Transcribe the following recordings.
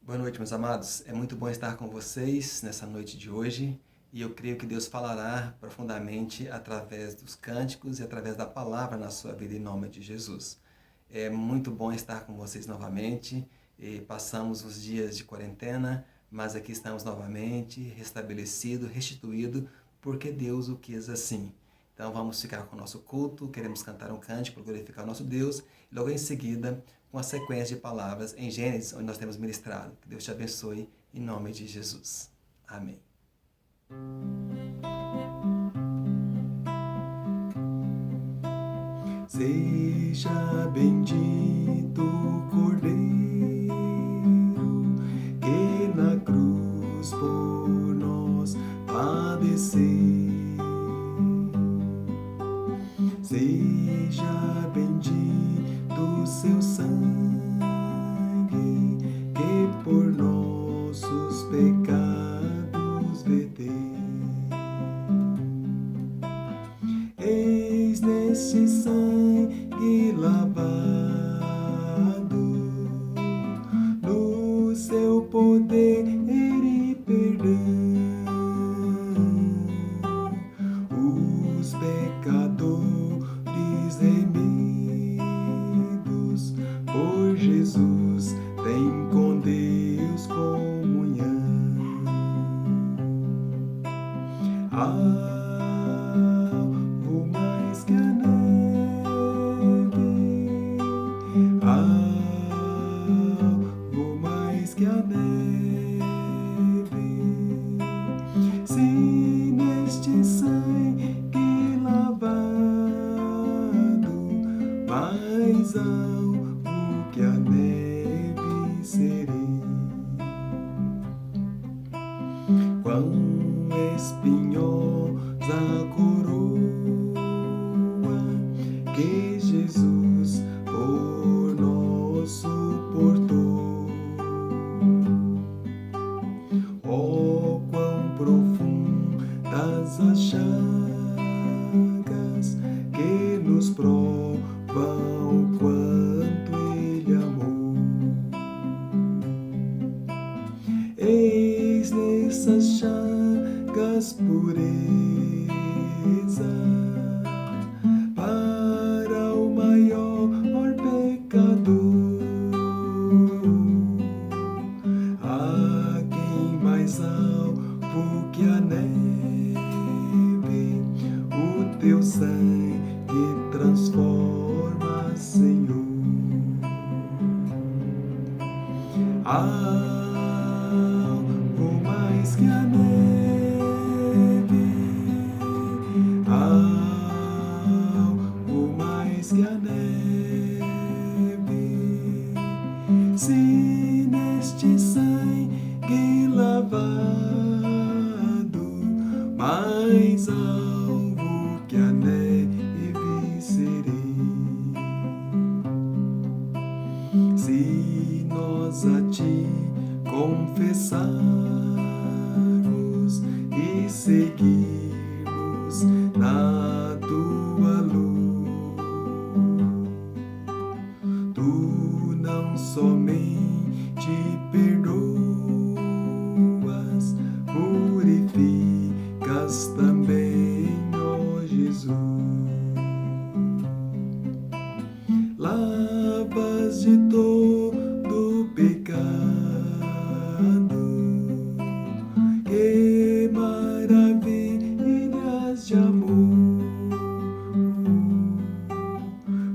Boa noite, meus amados. É muito bom estar com vocês nessa noite de hoje e eu creio que Deus falará profundamente através dos cânticos e através da palavra na sua vida em nome de Jesus. É muito bom estar com vocês novamente. Passamos os dias de quarentena, mas aqui estamos novamente, restabelecido, restituído, porque Deus o quis assim. Então vamos ficar com o nosso culto, queremos cantar um cântico para glorificar o nosso Deus e logo em seguida com a sequência de palavras em Gênesis, onde nós temos ministrado. Que Deus te abençoe, em nome de Jesus. Amém. Seja bendito o Cordeiro que na cruz por nós padeceu. Seja bendito o seu sangue que por nossos pecados verteu. Eis nesse sangue lavado, no seu poder e perdão, os pecadores remidos por Jesus têm com Deus comunhão. Algo mais que a neve, algo mais que a neve, se neste sangue lavado, mais alvo que a neve serei. Quão espinhosa a coroa que Jesus por nós suportou. Oh, quão profundas as chagas que nos provam o quanto Ele amou. Eis nessas chagas pureza para o maior pecador, a quem mais alvo que a neve o teu sangue transforma, Senhor. Algo mais que a neve, algo mais que a neve, se neste sangue lavado, mais alvo que a neve serei. Se nós a ti confessarmos e seguirmos na tua luz, tu não somente perdoas, purificas também, ó Jesus. Lavas de todo pecado, que maravilhas de amor,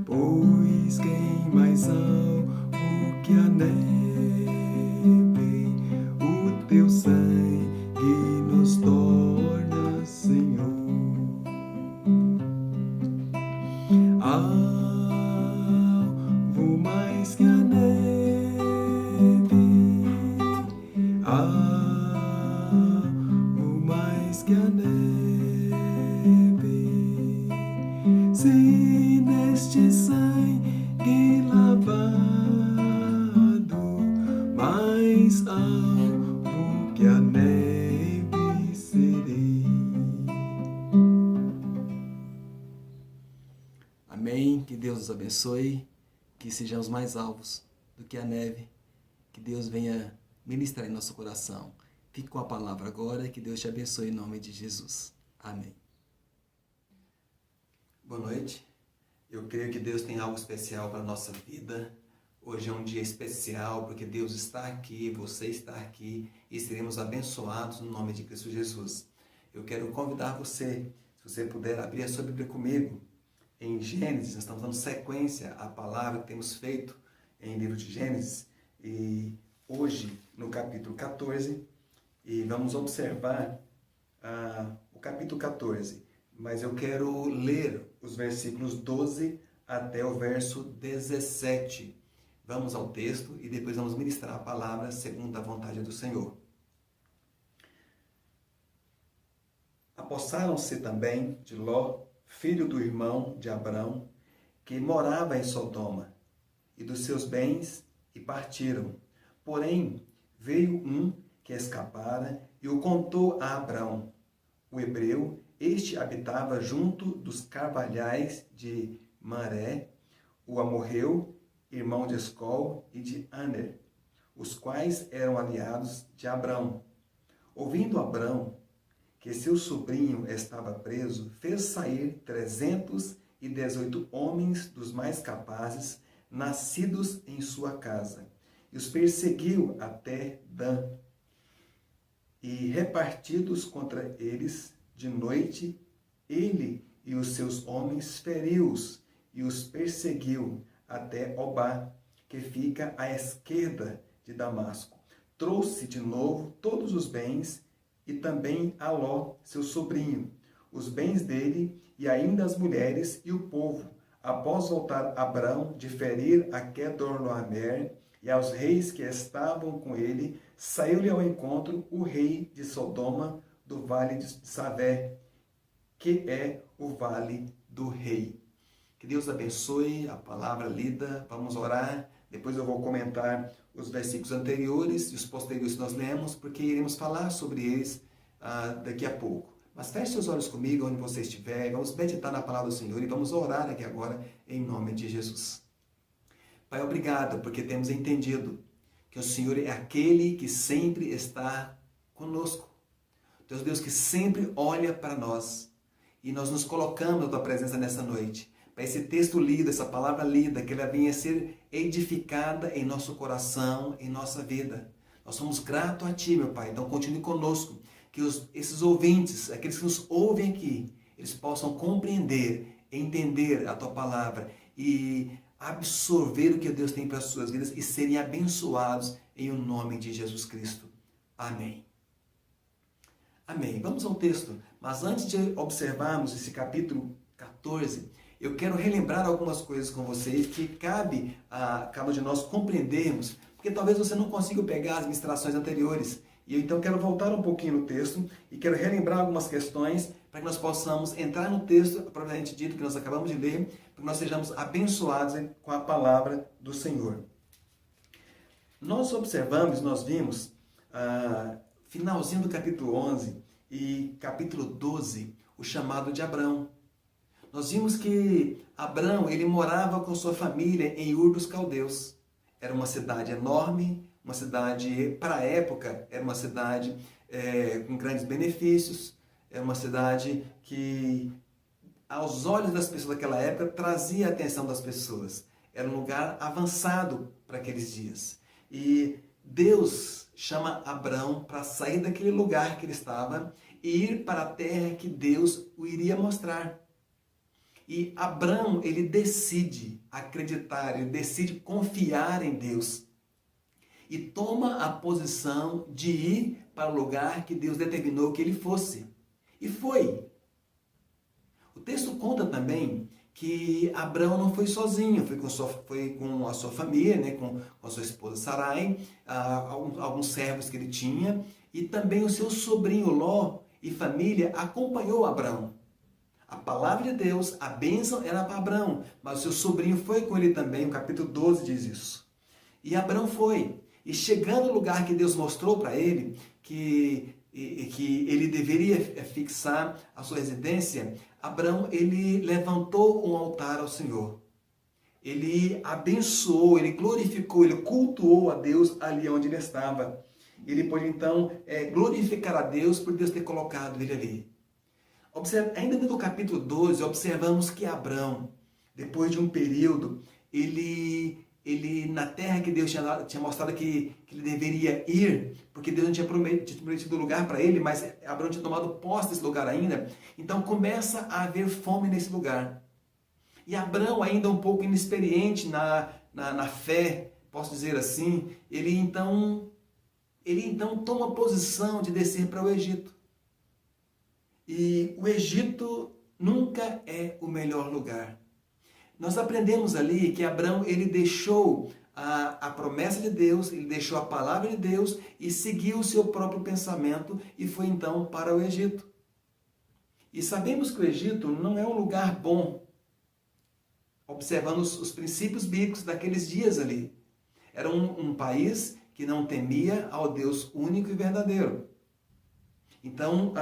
pois quem mais alvo que a neve, o teu sangue nos torna, Senhor. Alvo mais que a neve, alvo mais que a neve, se neste sangue lavado, mais alvo que a neve serei. Amém. Que Deus nos abençoe, que sejamos mais alvos do que a neve, que Deus venha ministrar em nosso coração. Fique com a palavra agora, que Deus te abençoe em nome de Jesus. Amém. Boa noite. Eu creio que Deus tem algo especial para a nossa vida. Hoje é um dia especial porque Deus está aqui, você está aqui e seremos abençoados no nome de Cristo Jesus. Eu quero convidar você, se você puder abrir a sua Bíblia comigo, em Gênesis. Nós estamos dando sequência à palavra que temos feito em livro de Gênesis. E hoje, no capítulo 14, e vamos observar o capítulo 14. Mas eu quero ler os versículos 12 até o verso 17. Vamos ao texto e depois vamos ministrar a palavra segundo a vontade do Senhor. Apossaram-se também de Ló, filho do irmão de Abrão, que morava em Sodoma, e dos seus bens, e partiram. Porém, veio um que escapara e o contou a Abrão, o hebreu. Este habitava junto dos carvalhais de Mamré, o amorreu, irmão de Escol e de Aner, os quais eram aliados de Abrão. Ouvindo Abrão que seu sobrinho estava preso, fez sair 318 homens dos mais capazes, nascidos em sua casa, e os perseguiu até Dan. E repartidos contra eles de noite, ele e os seus homens feriu-os e os perseguiu até Obá, que fica à esquerda de Damasco. Trouxe de novo todos os bens e também a Ló, seu sobrinho, os bens dele e ainda as mulheres e o povo, após voltar Abrão de ferir a Quedorlaomer e aos reis que estavam com ele, saiu-lhe ao encontro o rei de Sodoma do vale de Savé, que é o vale do rei. Que Deus abençoe a palavra lida. Vamos orar. Depois eu vou comentar os versículos anteriores e os posteriores que nós lemos, porque iremos falar sobre eles daqui a pouco. Mas feche seus olhos comigo, onde você estiver. Vamos meditar na palavra do Senhor e vamos orar aqui agora, em nome de Jesus. Pai, obrigado, porque temos entendido que o Senhor é aquele que sempre está conosco. Deus que sempre olha para nós. E nós nos colocamos na Tua presença nessa noite. Para esse texto lido, essa palavra lida, que ela venha a ser edificada em nosso coração, em nossa vida. Nós somos gratos a Ti, meu Pai. Então continue conosco. Que esses ouvintes, aqueles que nos ouvem aqui, eles possam compreender, entender a Tua palavra e absorver o que Deus tem para as suas vidas e serem abençoados em o nome de Jesus Cristo. Amém. Amém. Vamos ao texto. Mas antes de observarmos esse capítulo 14, eu quero relembrar algumas coisas com vocês que cabe a cada um de nós compreendermos, porque talvez você não consiga pegar as ministrações anteriores. E eu então quero voltar um pouquinho no texto e quero relembrar algumas questões para que nós possamos entrar no texto, propriamente dito, que nós acabamos de ler, para que nós sejamos abençoados com a palavra do Senhor. Nós observamos, nós vimos, finalzinho do capítulo 11 e capítulo 12, o chamado de Abrão. Nós vimos que Abrão, ele morava com sua família em Ur dos Caldeus. Era uma cidade enorme, uma cidade, para a época, era uma cidade com grandes benefícios, era uma cidade que, aos olhos das pessoas daquela época, trazia a atenção das pessoas. Era um lugar avançado para aqueles dias. E Deus chama Abrão para sair daquele lugar que ele estava e ir para a terra que Deus o iria mostrar. E Abrão, ele decide acreditar, ele decide confiar em Deus. E toma a posição de ir para o lugar que Deus determinou que ele fosse. E foi. O texto conta também que Abrão não foi sozinho, foi com a sua família, né, com a sua esposa Sarai, alguns servos que ele tinha, e também o seu sobrinho Ló e família acompanhou Abrão. A palavra de Deus, a bênção era para Abrão, mas o seu sobrinho foi com ele também, o capítulo 12 diz isso. E Abrão foi, e chegando no lugar que Deus mostrou para ele, que ele deveria fixar a sua residência, Abrão, ele levantou um altar ao Senhor. Ele abençoou, ele glorificou, ele cultuou a Deus ali onde ele estava. Ele pôde então glorificar a Deus por Deus ter colocado ele ali. Ainda dentro do capítulo 12, observamos que Abrão, depois de um período, ele na terra que Deus tinha mostrado que ele deveria ir, porque Deus não tinha prometido lugar para ele, mas Abrão tinha tomado posse desse lugar ainda, então começa a haver fome nesse lugar. E Abrão, ainda um pouco inexperiente na fé, posso dizer assim, ele então toma a posição de descer para o Egito. E o Egito nunca é o melhor lugar. Nós aprendemos ali que Abrão, ele deixou a promessa de Deus, ele deixou a palavra de Deus e seguiu o seu próprio pensamento e foi então para o Egito. E sabemos que o Egito não é um lugar bom, observando os princípios bíblicos daqueles dias ali. Era um país que não temia ao Deus único e verdadeiro. Então,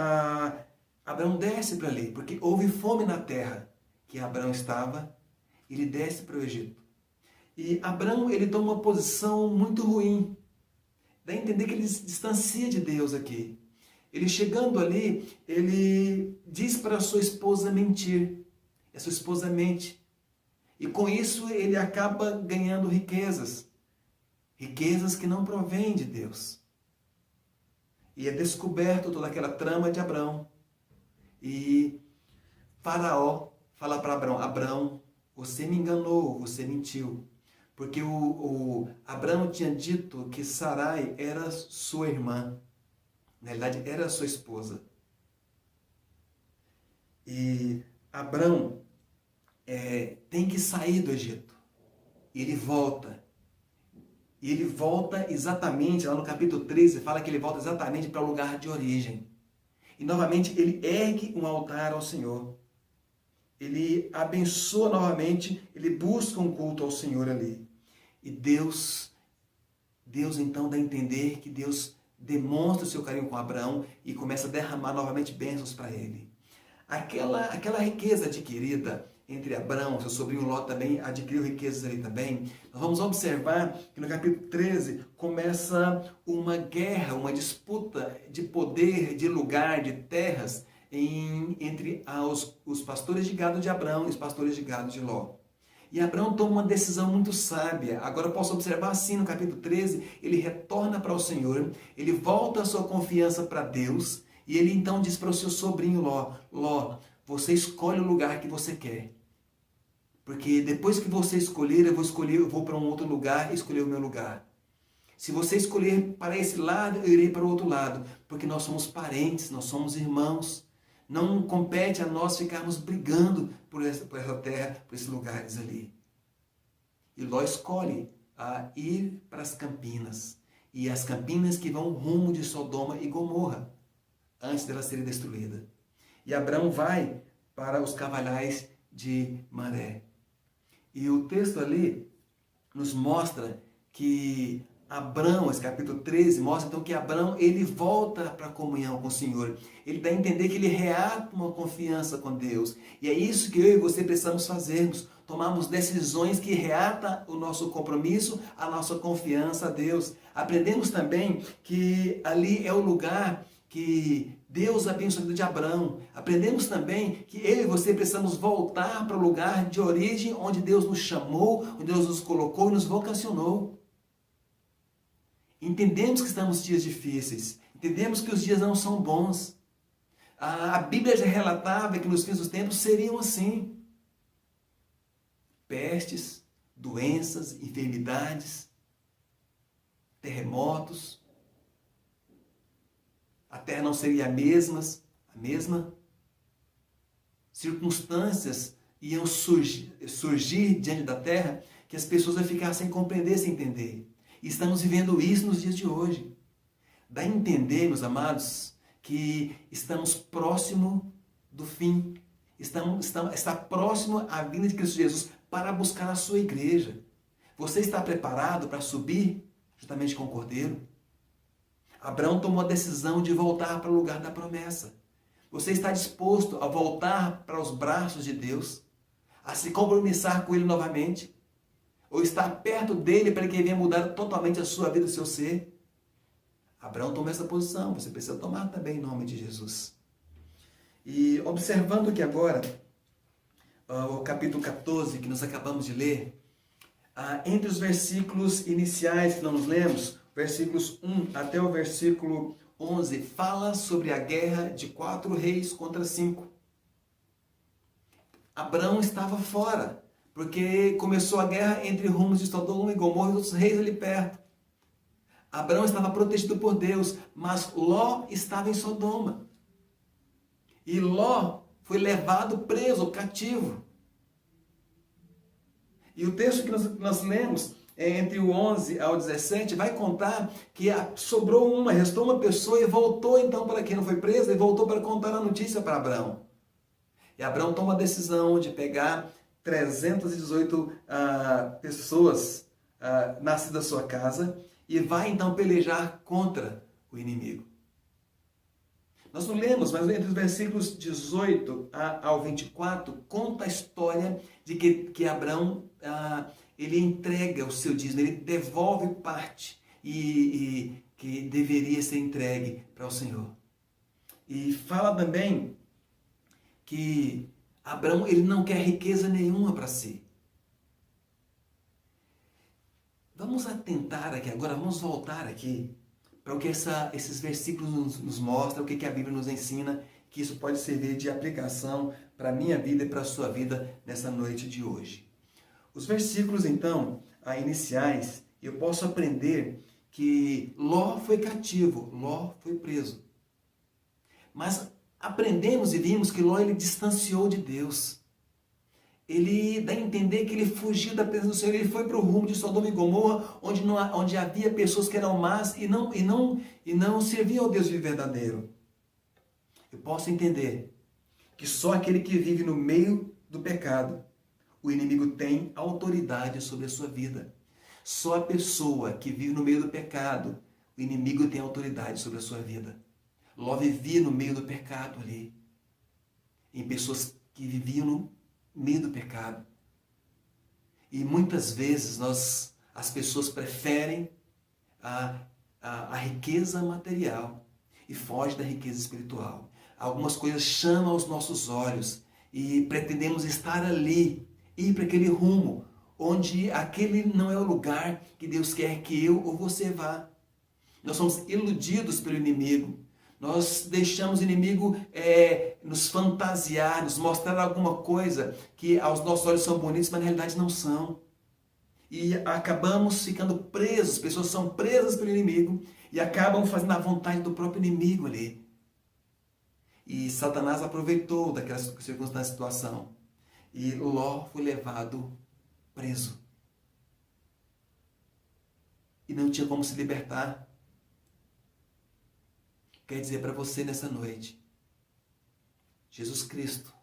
Abrão desce para ali, porque houve fome na terra que Abrão estava, ele desce para o Egito. E Abrão, ele toma uma posição muito ruim. Dá a entender que ele se distancia de Deus aqui. Ele chegando ali, ele diz para a sua esposa mentir. A sua esposa mente. E com isso ele acaba ganhando riquezas. Riquezas que não provêm de Deus. E é descoberto toda aquela trama de Abrão. E Faraó fala para Abrão: Abrão, você me enganou, você mentiu. Porque Abrão tinha dito que Sarai era sua irmã. Na realidade, era sua esposa. E Abrão tem que sair do Egito. E ele volta. E ele volta exatamente, lá no capítulo 13, fala que ele volta exatamente para o lugar de origem. E novamente ele ergue um altar ao Senhor. Ele abençoa novamente, ele busca um culto ao Senhor ali. E Deus então dá a entender que Deus demonstra o seu carinho com Abrão e começa a derramar novamente bênçãos para ele. Aquela riqueza adquirida entre Abrão, seu sobrinho Ló também adquiriu riquezas ali também. Nós vamos observar que no capítulo 13 começa uma guerra, uma disputa de poder, de lugar, de terras entre os pastores de gado de Abrão e os pastores de gado de Ló. E Abrão toma uma decisão muito sábia. Agora eu posso observar assim no capítulo 13, ele retorna para o Senhor, ele volta a sua confiança para Deus, e ele então diz para o seu sobrinho Ló: Ló, você escolhe o lugar que você quer. Porque depois que você escolher, eu vou para um outro lugar e escolher o meu lugar. Se você escolher para esse lado, eu irei para o outro lado. Porque nós somos parentes, nós somos irmãos. Não compete a nós ficarmos brigando por essa terra, por esses lugares ali. E Ló escolhe ir para as campinas. E as campinas que vão rumo de Sodoma e Gomorra, antes dela serem destruída. E Abrão vai para os cavalhais de Manré. E o texto ali nos mostra que Abrão, esse capítulo 13, mostra então que Abrão, ele volta para a comunhão com o Senhor. Ele dá a entender que ele reata uma confiança com Deus. E é isso que eu e você precisamos fazermos. Tomarmos decisões que reatam o nosso compromisso, a nossa confiança a Deus. Aprendemos também que ali é o lugar que Deus abençoou a vida de Abrão. Aprendemos também que eu e você precisamos voltar para o lugar de origem onde Deus nos chamou, onde Deus nos colocou e nos vocacionou. Entendemos que estamos em dias difíceis. Entendemos que os dias não são bons. A Bíblia já relatava que nos fins dos tempos seriam assim. Pestes, doenças, enfermidades, terremotos. A terra não seria a mesma. Circunstâncias iam surgir diante da terra que as pessoas iam ficar sem compreender, sem entender. E estamos vivendo isso nos dias de hoje. Dá a entender, meus amados, que estamos próximo do fim. Está próximo à vinda de Cristo Jesus para buscar a sua igreja. Você está preparado para subir juntamente com o Cordeiro? Abraão tomou a decisão de voltar para o lugar da promessa. Você está disposto a voltar para os braços de Deus? A se compromissar com Ele novamente? Ou estar perto dele para que ele venha mudar totalmente a sua vida, o seu ser? Abraão tomou essa posição, você precisa tomar também em nome de Jesus. E observando aqui agora, o capítulo 14, que nós acabamos de ler, entre os versículos iniciais que nós lemos, versículos 1 até o versículo 11, fala sobre a guerra de 4 reis contra 5. Abraão estava fora, porque começou a guerra entre rumos de Sodoma e Gomorra e outros reis ali perto. Abraão estava protegido por Deus, mas Ló estava em Sodoma. E Ló foi levado preso, cativo. E o texto que nós lemos, entre o 11 ao 17, vai contar que restou uma pessoa e voltou então para quem não foi preso, e voltou para contar a notícia para Abraão. E Abraão toma a decisão de pegar 318 pessoas nascidas da sua casa e vai então pelejar contra o inimigo. Nós não lemos, mas entre os versículos 18 ao 24, conta a história de que Abraão ele entrega o seu dízimo, ele devolve parte e que deveria ser entregue para o Senhor. E fala também que Abraão ele não quer riqueza nenhuma para si. Vamos atentar aqui agora, vamos voltar aqui para o que esses versículos nos mostram, o que a Bíblia nos ensina, que isso pode servir de aplicação para a minha vida e para a sua vida nessa noite de hoje. Os versículos, então, iniciais, eu posso aprender que Ló foi cativo, Ló foi preso. Mas aprendemos e vimos que Ló ele distanciou de Deus. Ele dá a entender que ele fugiu da presença do Senhor, ele foi para o rumo de Sodoma e Gomorra, onde havia pessoas que eram más e não serviam ao Deus verdadeiro. Eu posso entender que só aquele que vive no meio do pecado, o inimigo tem autoridade sobre a sua vida. Só a pessoa que vive no meio do pecado, o inimigo tem autoridade sobre a sua vida. Ló vivia no meio do pecado ali, em pessoas que viviam no meio do pecado. E muitas vezes as pessoas preferem a riqueza material e fogem da riqueza espiritual. Algumas coisas chamam aos nossos olhos e pretendemos estar ali, ir para aquele rumo, onde aquele não é o lugar que Deus quer que eu ou você vá. Nós somos iludidos pelo inimigo. Nós deixamos o inimigo nos fantasiar, nos mostrar alguma coisa que aos nossos olhos são bonitos, mas na realidade não são. E acabamos ficando presos, pessoas são presas pelo inimigo e acabam fazendo a vontade do próprio inimigo ali. E Satanás aproveitou daquela circunstância, situação. E Ló foi levado preso. E não tinha como se libertar. Quer dizer para você nessa noite, Jesus Cristo,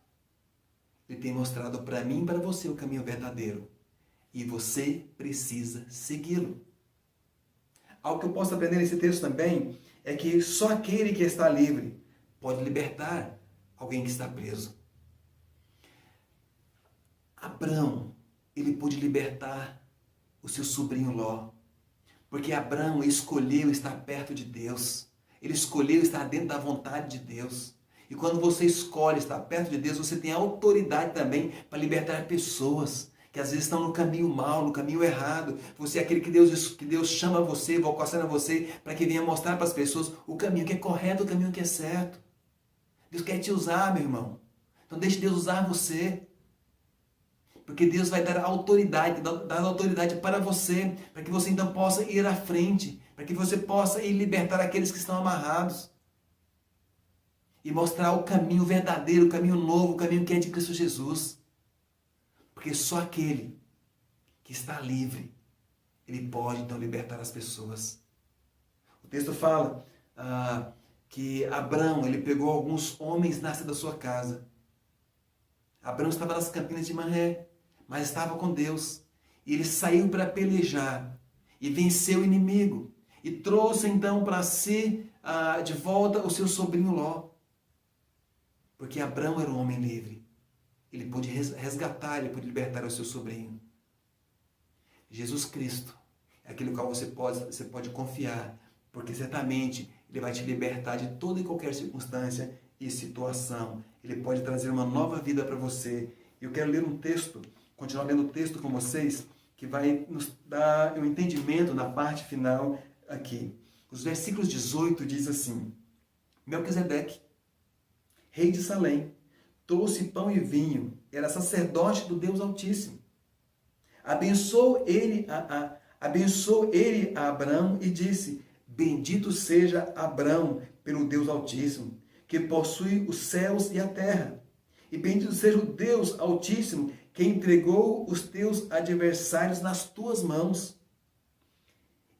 Ele tem mostrado para mim e para você o caminho verdadeiro. E você precisa segui-lo. Algo que eu posso aprender nesse texto também é que só aquele que está livre pode libertar alguém que está preso. Abraão, ele pôde libertar o seu sobrinho Ló, porque Abraão escolheu estar perto de Deus. Ele escolheu estar dentro da vontade de Deus. E quando você escolhe estar perto de Deus, você tem autoridade também para libertar pessoas que às vezes estão no caminho mau, no caminho errado. Você é aquele que Deus chama você, vocaciona você, para que venha mostrar para as pessoas o caminho que é correto, o caminho que é certo. Deus quer te usar, meu irmão. Então deixe Deus usar você. Porque Deus vai dar autoridade para você, para que você então possa ir à frente, para que você possa ir libertar aqueles que estão amarrados. E mostrar o caminho verdadeiro, o caminho novo, o caminho que é de Cristo Jesus. Porque só aquele que está livre, ele pode então libertar as pessoas. O texto fala que Abraão, ele pegou alguns homens nascidos da sua casa. Abraão estava nas campinas de Manré, mas estava com Deus. E ele saiu para pelejar e venceu o inimigo. E trouxe então para si de volta o seu sobrinho Ló. Porque Abraão era um homem livre. Ele pôde resgatar, ele pôde libertar o seu sobrinho. Jesus Cristo é aquele qual você pode confiar porque certamente Ele vai te libertar de toda e qualquer circunstância e situação. Ele pode trazer uma nova vida para você. Eu quero ler um texto, continuar lendo o texto com vocês, que vai nos dar um entendimento na parte final aqui. Os versículos 18 diz assim: Melquisedeque, rei de Salém, trouxe pão e vinho, era sacerdote do Deus Altíssimo. Abençoou ele a Abrão e disse: Bendito seja Abrão pelo Deus Altíssimo, que possui os céus e a terra. E bendito seja o Deus Altíssimo, que entregou os teus adversários nas tuas mãos.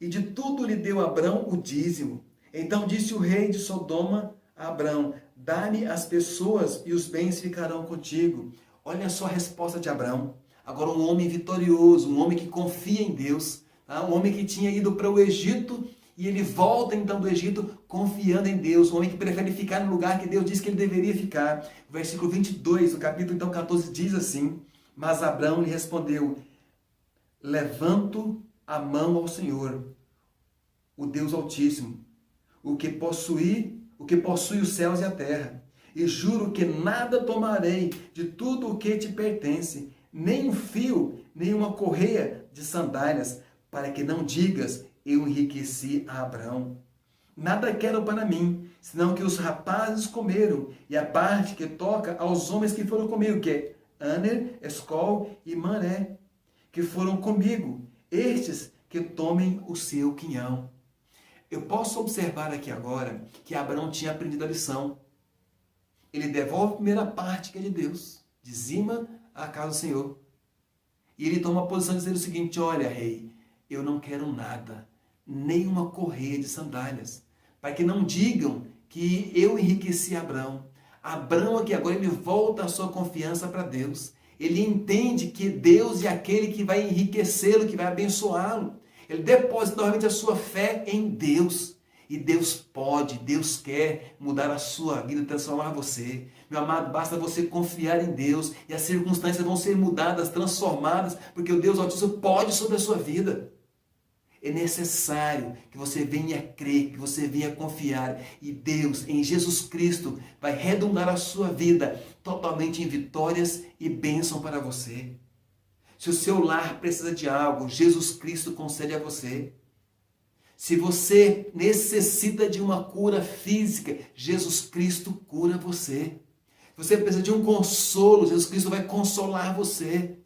E de tudo lhe deu Abrão o dízimo. Então disse o rei de Sodoma a Abrão: Dá-me as pessoas e os bens ficarão contigo. Olha só a resposta de Abrão. Agora um homem vitorioso, um homem que confia em Deus, tá? Um homem que tinha ido para o Egito e ele volta então do Egito confiando em Deus, um homem que prefere ficar no lugar que Deus disse que ele deveria ficar. O versículo 22, do capítulo então 14, diz assim: Mas Abrão lhe respondeu: Levanto a mão ao Senhor, o Deus Altíssimo, o que possui os céus e a terra, e juro que nada tomarei de tudo o que te pertence, nem um fio, nem uma correia de sandálias, para que não digas: eu enriqueci a Abrão. Nada quero para mim, senão que os rapazes comeram, e a parte que toca aos homens que foram comigo, que é Aner, Escol e Mané, que foram comigo, estes que tomem o seu quinhão. Eu posso observar aqui agora que Abrão tinha aprendido a lição. Ele devolve a primeira parte que é de Deus, dizima a casa do Senhor. E ele toma a posição de dizer o seguinte: olha, rei, eu não quero nada, nem uma correia de sandálias, para que não digam que eu enriqueci Abrão. Abrão aqui agora ele volta a sua confiança para Deus. Ele entende que Deus é aquele que vai enriquecê-lo, que vai abençoá-lo. Ele deposita novamente a sua fé em Deus. E Deus pode, Deus quer mudar a sua vida, transformar você. Meu amado, basta você confiar em Deus e as circunstâncias vão ser mudadas, transformadas, porque o Deus Altíssimo pode sobre a sua vida. É necessário que você venha crer, que você venha confiar. E Deus, em Jesus Cristo, vai redundar a sua vida totalmente em vitórias e bênção para você. Se o seu lar precisa de algo, Jesus Cristo concede a você. Se você necessita de uma cura física, Jesus Cristo cura você. Se você precisa de um consolo, Jesus Cristo vai consolar você.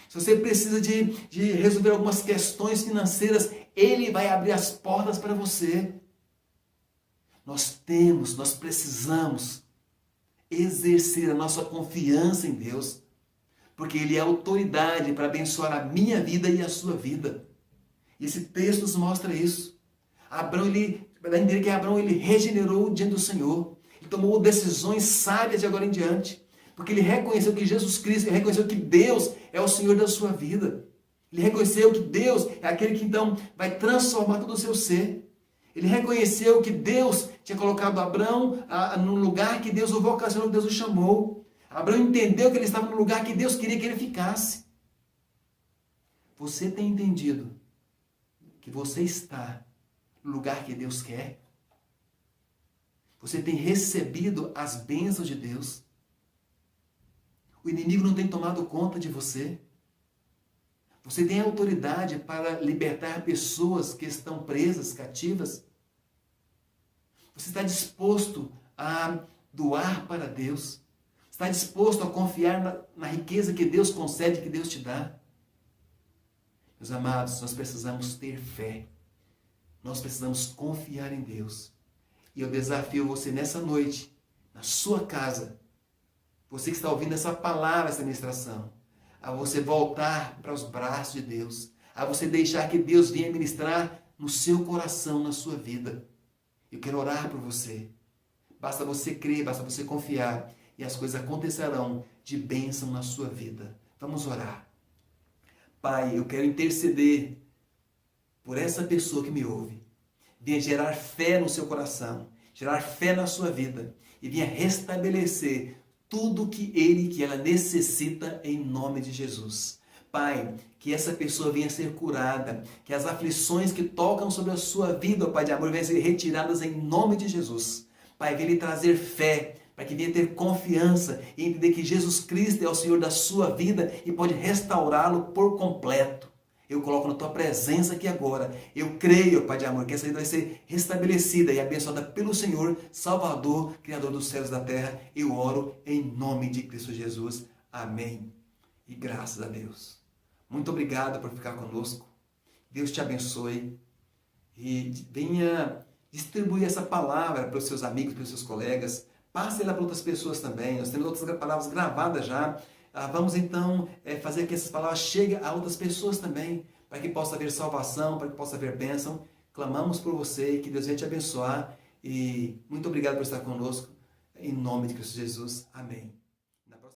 Se você precisa de resolver algumas questões financeiras, Ele vai abrir as portas para você. Nós precisamos exercer a nossa confiança em Deus, porque Ele é autoridade para abençoar a minha vida e a sua vida. E esse texto nos mostra isso. Abrão, ele regenerou diante do Senhor. Ele tomou decisões sábias de agora em diante. Porque ele reconheceu que Jesus Cristo, ele reconheceu que Deus é o Senhor da sua vida. Ele reconheceu que Deus é aquele que então vai transformar todo o seu ser. Ele reconheceu que Deus tinha colocado Abrão no lugar que Deus o vocacionou, que Deus o chamou. Abrão entendeu que ele estava no lugar que Deus queria que ele ficasse. Você tem entendido que você está no lugar que Deus quer? Você tem recebido as bênçãos de Deus? O inimigo não tem tomado conta de você? Você tem autoridade para libertar pessoas que estão presas, cativas? Você está disposto a doar para Deus? Está disposto a confiar na riqueza que Deus concede, que Deus te dá? Meus amados, nós precisamos ter fé. Nós precisamos confiar em Deus. E eu desafio você nessa noite, na sua casa, você que está ouvindo essa palavra, essa ministração, a você voltar para os braços de Deus, a você deixar que Deus venha ministrar no seu coração, na sua vida. Eu quero orar por você. Basta você crer, basta você confiar, e as coisas acontecerão de bênção na sua vida. Vamos orar. Pai, eu quero interceder por essa pessoa que me ouve. Venha gerar fé no seu coração, gerar fé na sua vida, e venha restabelecer tudo que ele e que ela necessita em nome de Jesus. Pai, que essa pessoa venha ser curada, que as aflições que tocam sobre a sua vida, ó Pai de amor, venham ser retiradas em nome de Jesus. Pai, venha lhe trazer fé, para que venha ter confiança e entender que Jesus Cristo é o Senhor da sua vida e pode restaurá-lo por completo. Eu coloco na tua presença aqui agora. Eu creio, Pai de amor, que essa vida vai ser restabelecida e abençoada pelo Senhor, Salvador, Criador dos céus e da terra. Eu oro em nome de Cristo Jesus. Amém. E graças a Deus. Muito obrigado por ficar conosco. Deus te abençoe e venha distribuir essa palavra para os seus amigos, para os seus colegas. Passe ela para outras pessoas também. Nós temos outras palavras gravadas já. Vamos então fazer que essas palavras cheguem a outras pessoas também, para que possa haver salvação, para que possa haver bênção. Clamamos por você, que Deus venha te abençoar. E muito obrigado por estar conosco. Em nome de Cristo Jesus. Amém.